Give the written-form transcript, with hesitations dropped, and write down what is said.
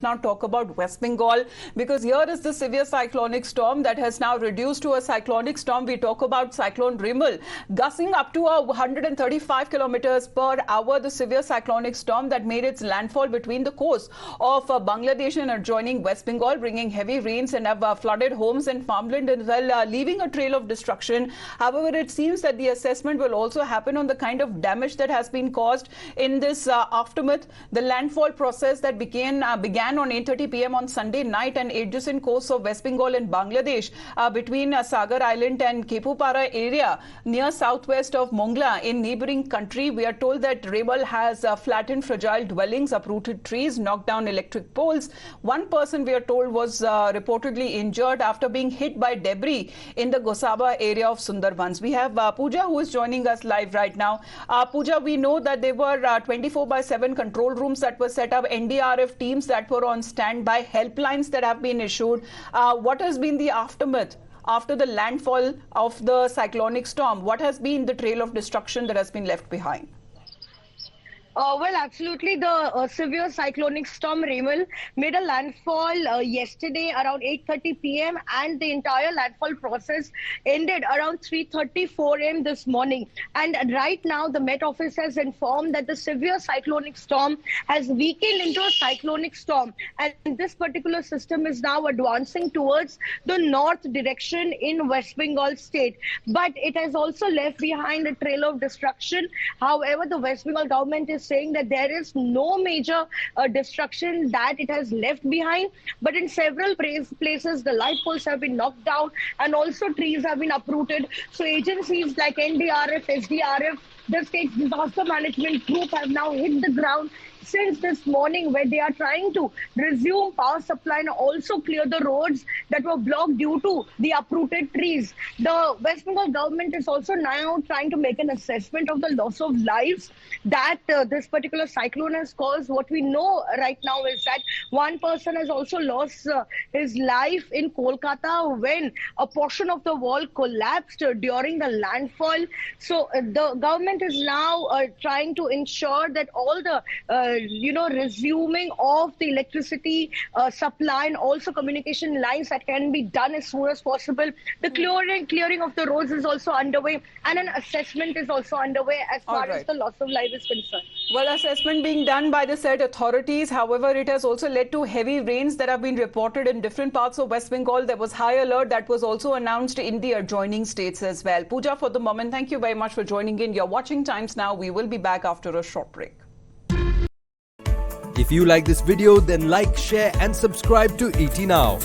Now talk about West Bengal, because here is the severe cyclonic storm that has now reduced to a cyclonic storm. We talk about cyclone Rimal gusting up to 135 kilometers per hour. The severe cyclonic storm that made its landfall between the coast of Bangladesh and adjoining West Bengal, bringing heavy rains and have flooded homes and farmland as well, leaving a trail of destruction. However, it seems that the assessment will also happen on the kind of damage that has been caused in this aftermath. The landfall process that began on 8:30 p.m. on Sunday night and adjacent coasts of West Bengal and Bangladesh between Sagar Island and Kepupara area near southwest of Mongla in neighboring country. We are told that Rimal has flattened fragile dwellings, uprooted trees, knocked down electric poles. One person, we are told, was reportedly injured after being hit by debris in the Gosaba area of Sundarbans. We have Pooja, who is joining us live right now. Pooja, we know that there were 24/7 control rooms that were set up, NDRF teams that were on standby, helplines that have been issued. What has been the aftermath after the landfall of the cyclonic storm? What has been the trail of destruction that has been left behind? Well, absolutely. The severe cyclonic storm Rimal made a landfall yesterday around 8:30 p.m. and the entire landfall process ended around 3:34 a.m. this morning. And right now, the Met Office has informed that the severe cyclonic storm has weakened into a cyclonic storm. And this particular system is now advancing towards the north direction in West Bengal state. But it has also left behind a trail of destruction. However, the West Bengal government is saying that there is no major destruction that it has left behind, but in several places the light poles have been knocked down and also trees have been uprooted. So agencies like NDRF, SDRF, the state disaster management group have now hit the ground since this morning, where they are trying to resume power supply and also clear the roads that were blocked due to the uprooted trees. The West Bengal government is also now trying to make an assessment of the loss of lives that this particular cyclone has caused. What we know right now is that one person has also lost his life in Kolkata when a portion of the wall collapsed during the landfall. So the government is now trying to ensure that all the resuming of the electricity supply and also communication lines that can be done as soon as possible. The clearing of the roads is also underway, and an assessment is also underway as far as the loss of life is concerned. Well, assessment being done by the said authorities. However, it has also led to heavy rains that have been reported in different parts of West Bengal. There was high alert that was also announced in the adjoining states as well. Pooja, for the moment, thank you very much for joining in. You're watching Times Now. We will be back after a short break. If you like this video, then like, share and subscribe to ET Now.